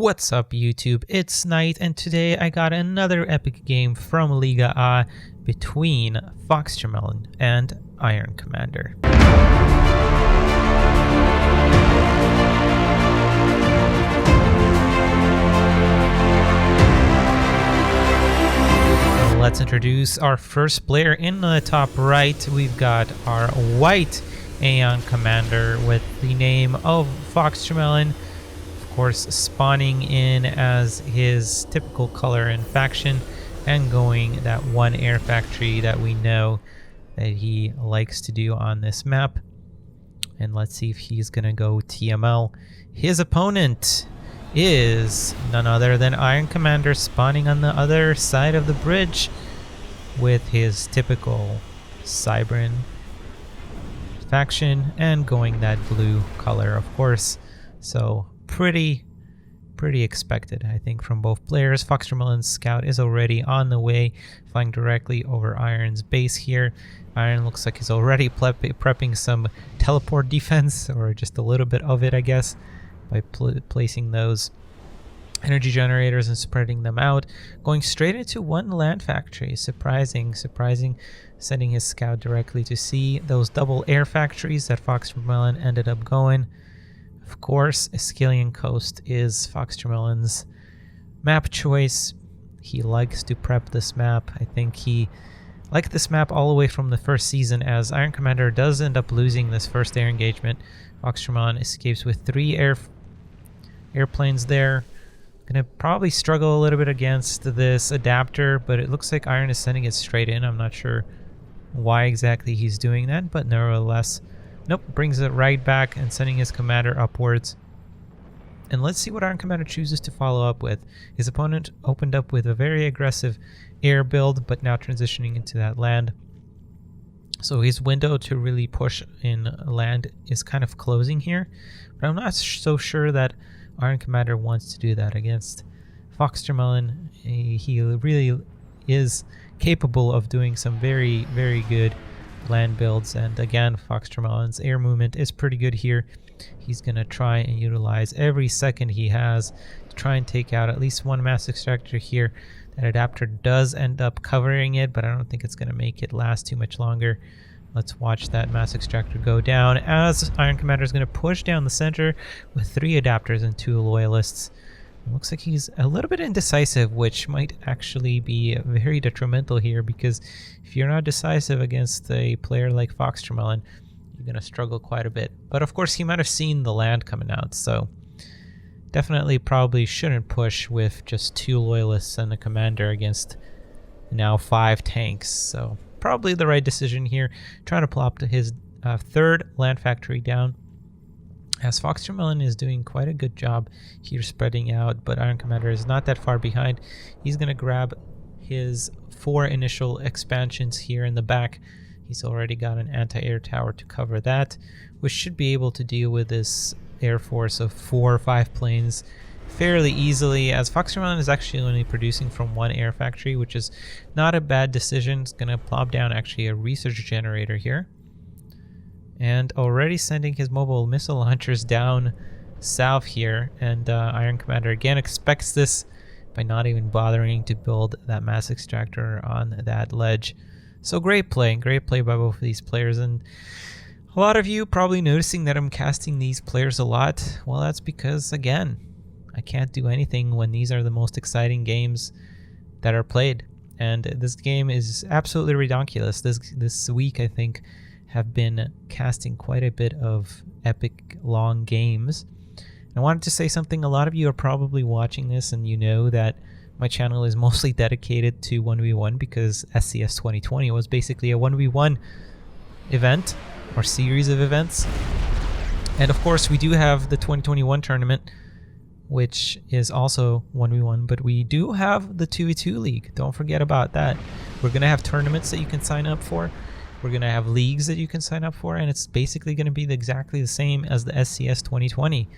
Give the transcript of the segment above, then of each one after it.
What's up YouTube, it's Nite, and today I got another epic game from LIGA between FoxTermelon and Iron Commander. Let's introduce our first player. In the top right, we've got our white Iron Commander with the name of FoxTermelon. Of course, spawning in as his typical color and faction, and going that one air factory that we know that he likes to do on this map. And let's see if he's gonna go TML. His opponent is none other than Iron Commander, spawning on the other side of the bridge with his typical Cybran faction and going that blue color, of course. So pretty expected, I think, from both players. FoxTermelon's scout is already on the way, flying directly over Iron's base here. Iron looks like he's already prepping some teleport defense, or just a little bit of it, I guess, by placing those energy generators and spreading them out. Going straight into one land factory. Surprising, sending his scout directly to see those double air factories that FoxTermelon ended up going. Of course, Iskellian Coast is FoxTermelon's map choice. He likes to prep this map. I think he liked this map all the way from the first season, as Iron Commander does end up losing this first air engagement. FoxTermelon escapes with 3 airplanes there. Gonna probably struggle a little bit against this adapter, but it looks like Iron is sending it straight in. I'm not sure why exactly he's doing that, but nevertheless, nope, brings it right back and sending his commander upwards. And let's see what Iron Commander chooses to follow up with. His opponent opened up with a very aggressive air build, but now transitioning into that land. So his window to really push in land is kind of closing here, but I'm not so sure that Iron Commander wants to do that against FoxTermelon. He really is capable of doing some very good land builds, and again, FoxTermelon's air movement is pretty good here. He's gonna try and utilize every second he has to try and take out at least one mass extractor here. That adapter does end up covering it, but I don't think it's gonna make it last too much longer. Let's watch that mass extractor go down as Iron Commander is gonna push down the center with 3 adapters and 2 loyalists. It looks like he's a little bit indecisive, which might actually be very detrimental here, because if you're not decisive against a player like FoxTermelon, you're going to struggle quite a bit. But of course, he might have seen the land coming out, so definitely probably shouldn't push with just 2 loyalists and a commander against now 5 tanks. So probably the right decision here, trying to plop to his 3rd land factory down, as FoxTermelon is doing quite a good job here spreading out, but Iron Commander is not that far behind. He's going to grab his 4 initial expansions here in the back. He's already got an anti-air tower to cover that, which should be able to deal with this air force of 4 or 5 planes fairly easily, as FoxTermelon is actually only producing from 1 air factory, which is not a bad decision. It's going to plop down actually a research generator here, and already sending his mobile missile launchers down south here. And Iron Commander again expects this by not even bothering to build that mass extractor on that ledge. So great play by both of these players. And a lot of you probably noticing that I'm casting these players a lot. Well, that's because, again, I can't do anything when these are the most exciting games that are played. And this game is absolutely ridiculous. This week, I think, have been casting quite a bit of epic long games. I wanted to say something. A lot of you are probably watching this and you know that my channel is mostly dedicated to 1v1, because SCS 2020 was basically a 1v1 event or series of events. And of course we do have the 2021 tournament, which is also 1v1, but we do have the 2v2 league. Don't forget about that. We're going to have tournaments that you can sign up for. We're going to have leagues that you can sign up for, and it's basically going to be exactly the same as the SCS 2020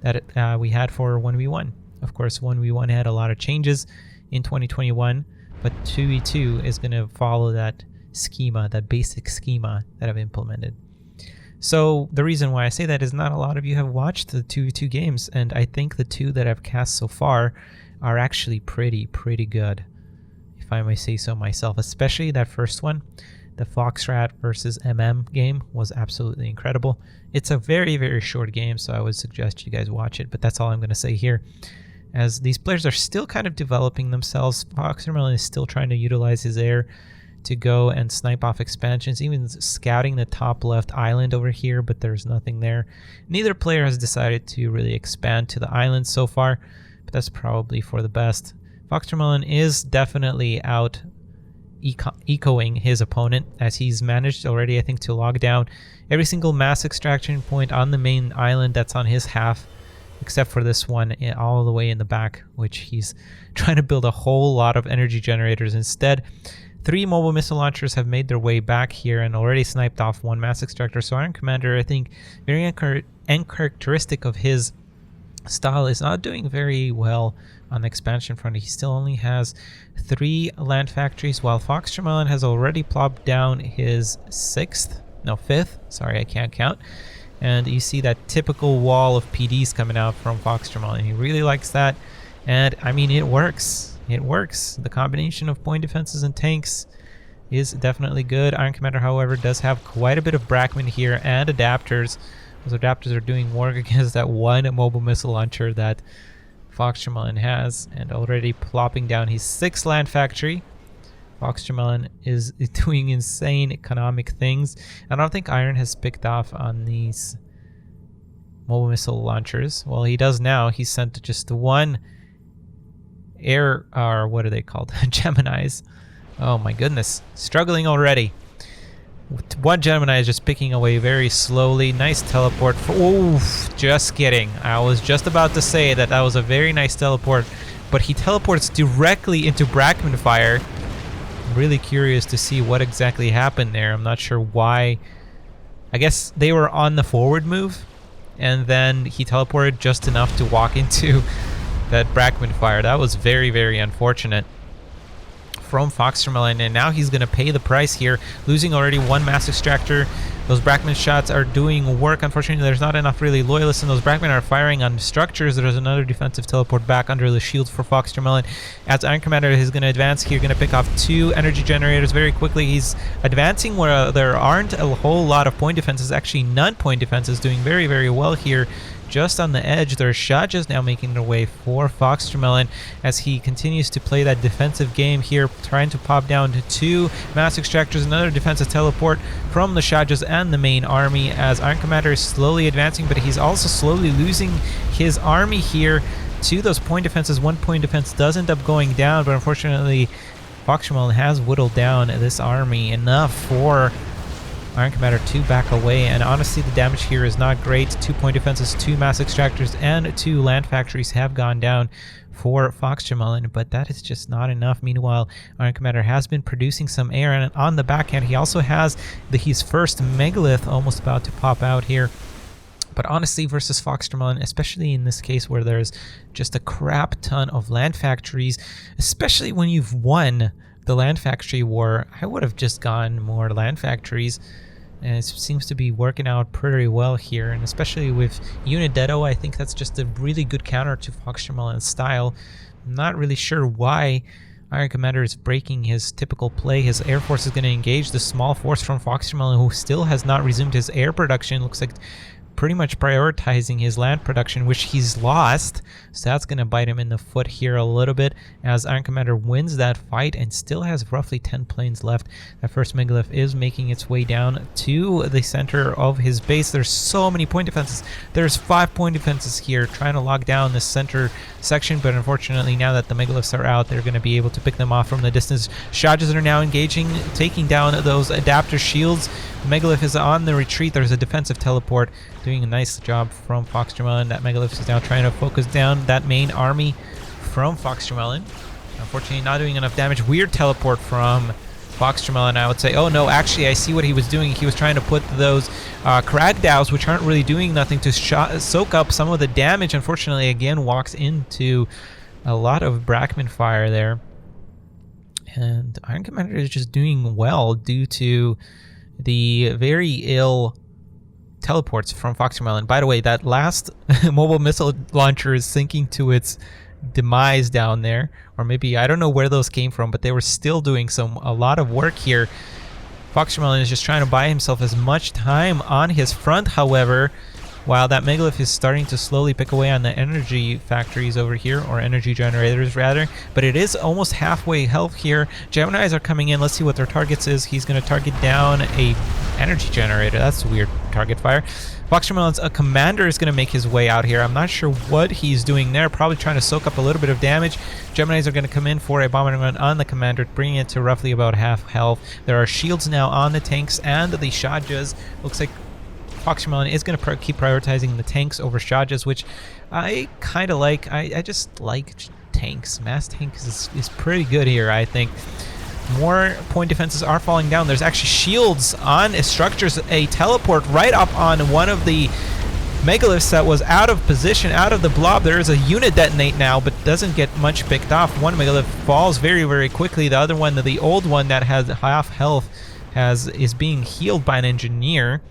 that we had for 1v1. Of course, 1v1 had a lot of changes in 2021, but 2v2 is going to follow that schema, that basic schema that I've implemented. So the reason why I say that is not a lot of you have watched the 2v2 games, and I think the two that I've cast so far are actually pretty good, if I may say so myself. Especially that first one, the Foxrat versus game, was absolutely incredible. It's a very short game, so I would suggest you guys watch it, but that's all I'm going to say here. As these players are still kind of developing themselves, FoxTermelon is still trying to utilize his air to go and snipe off expansions, even scouting the top left island over here, but there's nothing there. Neither player has decided to really expand to the island so far, but that's probably for the best. FoxTermelon is definitely out ecoing his opponent, as he's managed already, I think, to log down every single mass extraction point on the main island that's on his half, except for this one all the way in the back, which he's trying to build a whole lot of energy generators instead. 3 mobile missile launchers have made their way back here and already sniped off 1 mass extractor. So Iron Commander, I think, very uncharacteristic of his style, is not doing very well on the expansion front. He still only has 3 land factories, while FoxTermelon has already plopped down his 5th. Sorry, I can't count. And you see that typical wall of PDs coming out from FoxTermelon. He really likes that. And I mean, it works. It works. The combination of point defenses and tanks is definitely good. Iron Commander, however, does have quite a bit of Brackman here and adapters. Those adapters are doing work against that 1 mobile missile launcher that FoxTermelon has, and already plopping down his 6th land factory. FoxTermelon is doing insane economic things. I don't think Iron has picked off on these mobile missile launchers. Well, he does now. He sent just 1 air, or what are they called? Geminis. Oh my goodness. Struggling already. 1 Gemini is just picking away very slowly. Nice teleport. Oof, just kidding. I was just about to say that that was a very nice teleport, but he teleports directly into Brackman fire. I'm really curious to see what exactly happened there. I'm not sure why. I guess they were on the forward move, and then he teleported just enough to walk into that Brackman fire. That was very unfortunate from FoxTermelon, and now he's going to pay the price here, losing already 1 mass extractor. Those Brackman shots are doing work. Unfortunately, there's not enough really loyalists, and those Brackman are firing on structures. There's another defensive teleport back under the shield for FoxTermelon. As Iron Commander is going to advance here, going to pick off 2 energy generators very quickly. He's advancing where there aren't a whole lot of point defenses, actually none point defenses, doing very well here. Just on the edge, there's Shajas now making their way for FoxTermelon as he continues to play that defensive game here, trying to pop down to 2 mass extractors, another defensive teleport from the Shajas and the main army, as Iron Commander is slowly advancing, but he's also slowly losing his army here to those point defenses. 1 point defense does end up going down, but unfortunately FoxTermelon has whittled down this army enough for Iron Commander to back away, and honestly the damage here is not great. 2 point defenses, 2 mass extractors, and 2 land factories have gone down for FoxTermelon, but that is just not enough. Meanwhile, Iron Commander has been producing some air, and on the backhand he also has his first megalith almost about to pop out here. But honestly, versus FoxTermelon, especially in this case where there's just a crap ton of land factories, especially when you've won the land factory war, I would have just gone more land factories, and it seems to be working out pretty well here. And especially with Unidetto, I think that's just a really good counter to FoxTermelon's style. I'm not really sure why Iron Commander is breaking his typical play. His air force is going to engage the small force from FoxTermelon, who still has not resumed his air production. Looks like pretty much prioritizing his land production, which he's lost. So that's going to bite him in the foot here a little bit, as Iron Commander wins that fight and still has roughly 10 planes left. That first megalith is making its way down to the center of his base. There's so many point defenses. There's 5 point defenses here trying to lock down the center section, but unfortunately now that the megaliths are out, they're going to be able to pick them off from the distance. Shajas are now engaging, taking down those adapter shields. The megalith is on the retreat. There's a defensive teleport, doing a nice job from FoxTermelon. That megalith is now trying to focus down that main army from FoxTermelon. Unfortunately not doing enough damage. Weird teleport from FoxTermelon, I would say. Oh no, actually I see what he was doing. He was trying to put those Kragdows, which aren't really doing nothing, to soak up some of the damage. Unfortunately, again, walks into a lot of Brackman fire there. And Iron Commander is just doing well due to the very ill teleports from FoxTermelon. By the way, that last mobile missile launcher is sinking to its demise down there, or maybe I don't know where those came from, but they were still doing a lot of work here. FoxTermelon is just trying to buy himself as much time on his front, however, while that megalith is starting to slowly pick away on the energy factories over here, or energy generators rather, but it is almost halfway health here. Geminis are coming in. Let's see what their targets is. He's going to target down a energy generator. That's a weird target fire. FoxTermelon's commander is going to make his way out here. I'm not sure what he's doing there. Probably trying to soak up a little bit of damage. Geminis are going to come in for a bombing run on the commander, bringing it to roughly about half health. There are shields now on the tanks and the Shajas. Looks like FoxTermelon is going to keep prioritizing the tanks over Shajas, which I kind of like. I just like tanks. Mass tanks is pretty good here, I think. More point defenses are falling down. There's actually shields on structures. A teleport right up on one of the megaliths that was out of position, out of the blob. There is a unit detonate now, but doesn't get much picked off. One megalith falls very, very quickly. The other one, the old one that has half health, is being healed by an engineer.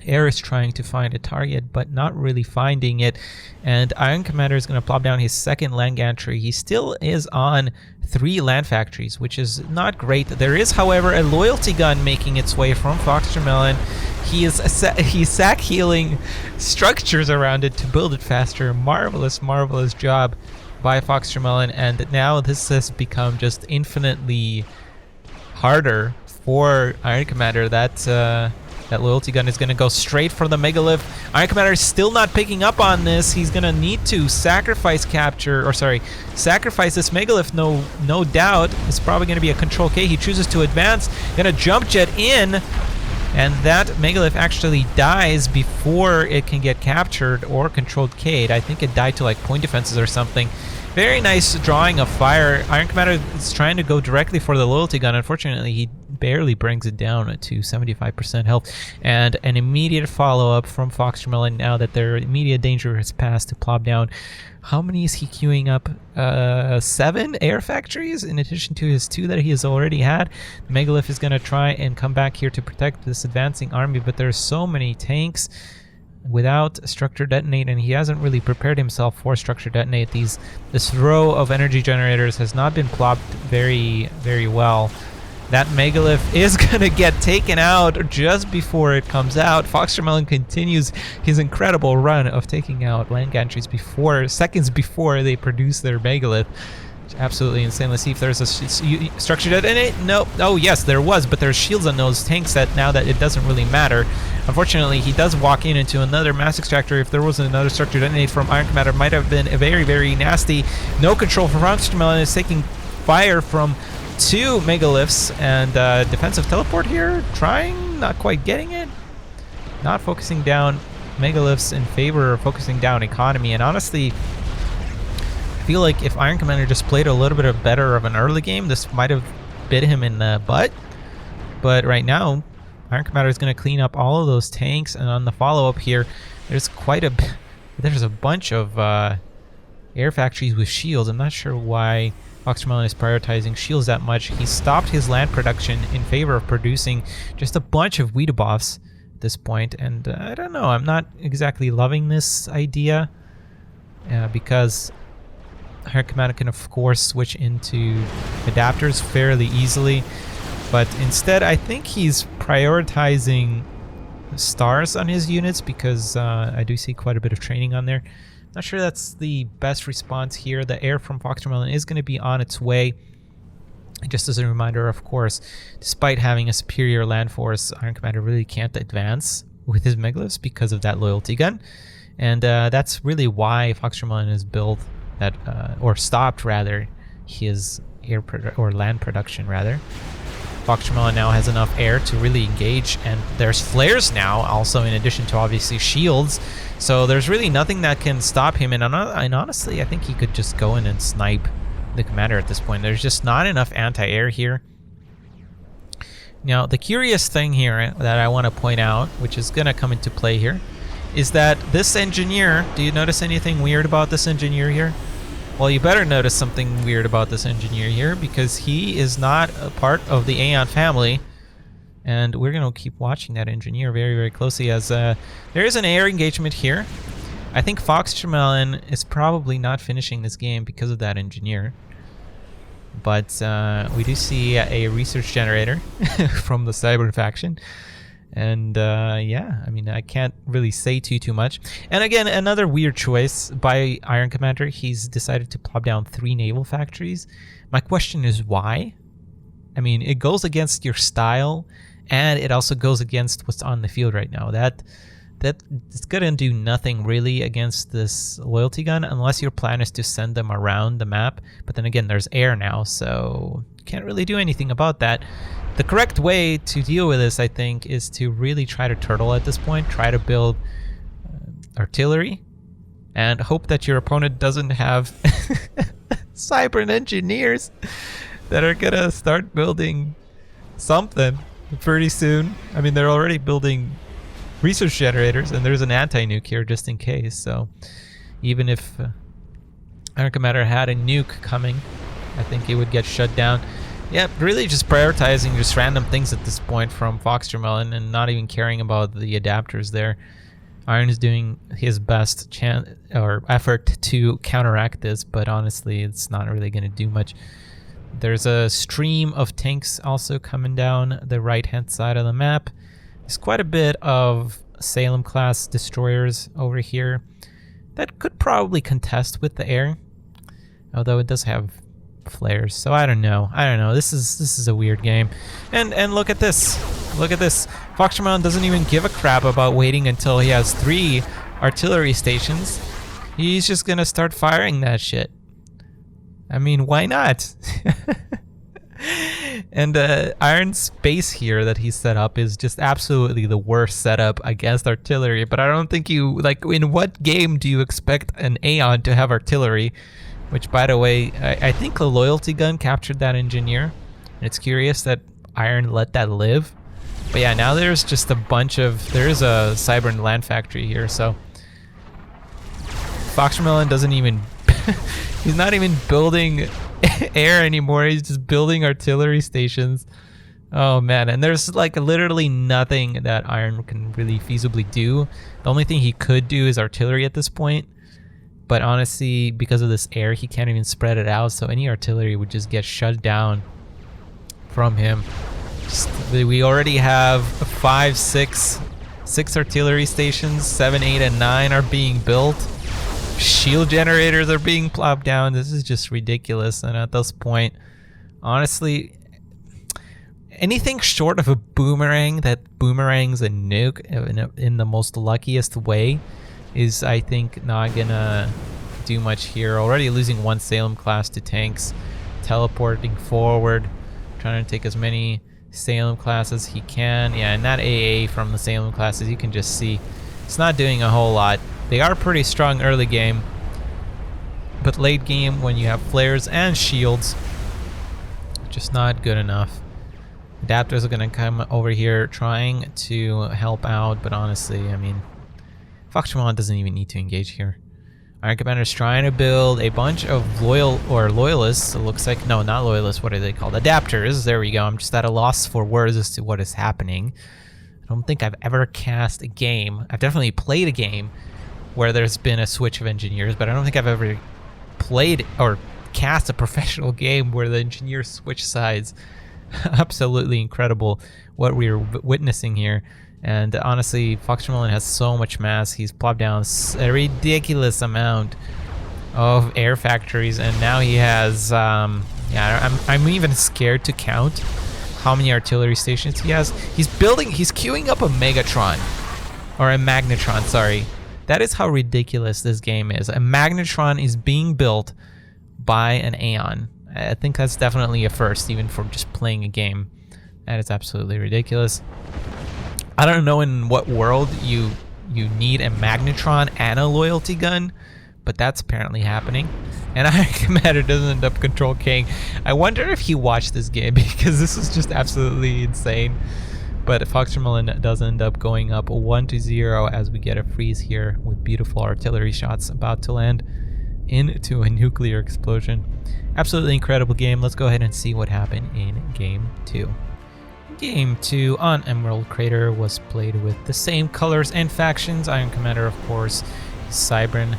Air is trying to find a target, but not really finding it. And Iron Commander is going to plop down his second land gantry. He still is on 3 land factories, which is not great. There is, however, a loyalty gun making its way from FoxTermelon. He's sack healing structures around it to build it faster. Marvelous, marvelous job by FoxTermelon. And now this has become just infinitely harder for Iron Commander. That loyalty gun is going to go straight for the megalith. Iron Commander is still not picking up on this. He's going to need to sacrifice this megalith, no doubt. It's probably going to be a control K. He chooses to advance. Going to jump jet in, and that megalith actually dies before it can get captured or controlled K'd. I think it died to like point defenses or something. Very nice drawing of fire. Iron Commander is trying to go directly for the loyalty gun. Unfortunately, he barely brings it down to 75% health. And an immediate follow-up from FoxTermelon now that their immediate danger has passed to plop down. How many is he queuing up? 7 air factories in addition to his 2 that he has already had. The megalith is going to try and come back here to protect this advancing army, but there's so many tanks without structure detonate, and he hasn't really prepared himself for structure detonate. This row of energy generators has not been plopped very, very well. That megalith is gonna get taken out just before it comes out. FoxTermelon continues his incredible run of taking out land gantries seconds before they produce their megalith. Absolutely insane. Let's see if there's a structure detonate. No. Oh yes, there was, but there's shields on those tanks that now that it doesn't really matter. Unfortunately, he does walk into another mass extractor. If there was another structure detonate from Iron Commander, it might have been a very, very nasty. No control for FoxTermelon. Is taking fire from 2 megaliths, and defensive teleport here, trying, not quite getting it. Not focusing down megaliths in favor of focusing down economy, and honestly, I feel like if Iron Commander just played a little bit better of an early game, this might have bit him in the butt. But right now, Iron Commander is going to clean up all of those tanks, and on the follow-up here, there's a bunch of air factories with shields. I'm not sure why FoxTermelon is prioritizing shields that much. He stopped his land production in favor of producing just a bunch of Weed buffs at this point, and I don't know, I'm not exactly loving this idea because Iron Commander can of course switch into adapters fairly easily, but instead I think he's prioritizing stars on his units because I do see quite a bit of training on there. Not sure that's the best response here. The air from FoxTermelon is going to be on its way. Just as a reminder, of course, despite having a superior land force, Iron Commander really can't advance with his megaliths because of that loyalty gun. And that's really why FoxTermelon has built that, or stopped rather, his land production rather. FoxTermelon now has enough air to really engage, and there's flares now also in addition to obviously shields, so there's really nothing that can stop him, and honestly I think he could just go in and snipe the commander at this point. There's just not enough anti-air here. Now the curious thing here that I want to point out, which is going to come into play here, is that this engineer, do you notice anything weird about this engineer here? Well, you better notice something weird about this engineer here, because he is not a part of the Aeon family, And we're going to keep watching that engineer very, very closely as there is an air engagement here. I think FoxTermelon is probably not finishing this game because of that engineer. But we do see a research generator from the Cyber faction. And yeah, I mean, I can't really say too much. And again, another weird choice by Iron Commander. He's decided to plop down 3 naval factories. My question is why? I mean, it goes against your style, and it also goes against what's on the field right now. That it's gonna do nothing really against this loyalty gun unless your plan is to send them around the map. But then again, there's air now, so can't really do anything about that. The correct way to deal with this, I think, is to really try to turtle at this point. Try to build artillery and hope that your opponent doesn't have cyber engineers that are gonna start building something pretty soon. I mean, they're already building research generators, and there's an anti-nuke here just in case. So even if Iron Commander had a nuke coming, I think it would get shut down. Yeah, really just prioritizing just random things at this point from FoxTermelon and not even caring about the adapters there. Iron is doing his best effort to counteract this, but honestly, it's not really going to do much. There's a stream of tanks also coming down the right-hand side of the map. There's quite a bit of Salem-class destroyers over here that could probably contest with the air, although it does have flares. So I don't know. This is a weird game. And look at this. Look at this. FoxTermelon doesn't even give a crap about waiting until he has 3 artillery stations. He's just gonna start firing that shit. I mean, why not? And Iron's base here that he set up is just absolutely the worst setup against artillery. But I don't think you, like, in what game do you expect an Aeon to have artillery? Which, by the way, I think the loyalty gun captured that engineer. And it's curious that Iron let that live. But yeah, now there's just a bunch of... There's a cyber land factory here, so... FoxTermelon doesn't even... he's not even building air anymore. He's just building artillery stations. Oh, man. And there's, like, literally nothing that Iron can really feasibly do. The only thing he could do is artillery at this point. But honestly, because of this air, he can't even spread it out, so any artillery would just get shut down from him. We already have 5, 6 artillery stations. 7, 8, and 9 are being built. Shield generators are being plopped down. This is just ridiculous. And at this point, honestly, anything short of a boomerang that boomerangs a nuke in the most luckiest way is, I think, not gonna do much here. Already losing 1 Salem class to tanks, teleporting forward, trying to take as many Salem class as he can. Yeah, and that AA from the Salem classes, you can just see it's not doing a whole lot. They are pretty strong early game, but late game when you have flares and shields, just not good enough. Adapters are gonna come over here trying to help out, but honestly, I mean, FoxTermelon doesn't even need to engage here. Iron Commander is trying to build a bunch of loyalists. It looks like, no, not loyalists. What are they called? Adapters. There we go. I'm just at a loss for words as to what is happening. I don't think I've ever cast a game. I've definitely played a game where there's been a switch of engineers, but I don't think I've ever played or cast a professional game where the engineers switch sides. Absolutely incredible what we're witnessing here. And honestly, FoxTermelon has so much mass. He's plopped down a ridiculous amount of air factories, and now he has, yeah, I'm even scared to count how many artillery stations he has. He's queuing up a Megatron, or a Magnetron, sorry. That is how ridiculous this game is. A Magnetron is being built by an Aeon. I think that's definitely a first, even for just playing a game. That is absolutely ridiculous. I don't know in what world you need a Magnetron and a loyalty gun, but that's apparently happening. And Iron Commander doesn't end up Control King. I wonder if he watched this game, because this is just absolutely insane. But FoxTermelon does end up going up 1-0 as we get a freeze here with beautiful artillery shots about to land into a nuclear explosion. Absolutely incredible game. Let's go ahead and see what happened in Game 2. Game 2 on Emerald Crater was played with the same colors and factions. Iron Commander, of course, Cybran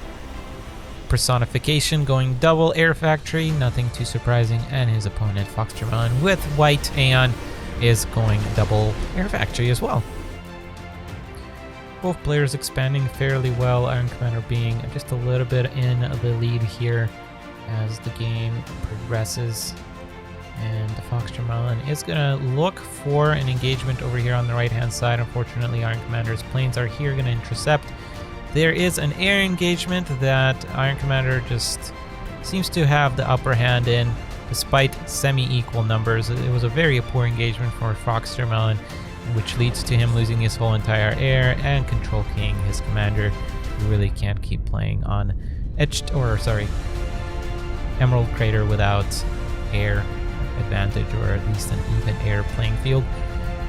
personification going double Air Factory, nothing too surprising, and his opponent FoxTermelon with white Aeon is going double Air Factory as well. Both players expanding fairly well, Iron Commander being just a little bit in the lead here as the game progresses. And FoxTermelon is going to look for an engagement over here on the right-hand side. Unfortunately, Iron Commander's planes are here going to intercept. There is an air engagement that Iron Commander just seems to have the upper hand in, despite semi-equal numbers. It was a very poor engagement for FoxTermelon, which leads to him losing his whole entire air and control keying his commander. You really can't keep playing on Emerald Crater without air advantage, or at least an even air playing field,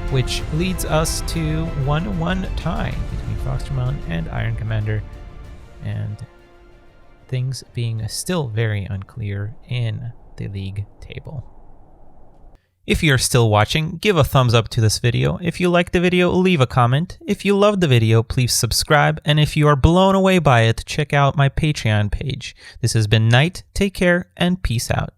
which leads us to 1-1 tie between FoxTermelon and Iron Commander, and things being still very unclear in the league table. If you're still watching, give a thumbs up to this video. If you liked the video, leave a comment. If you loved the video, please subscribe. And if you are blown away by it, check out my Patreon page. This has been Nite. Take care and peace out.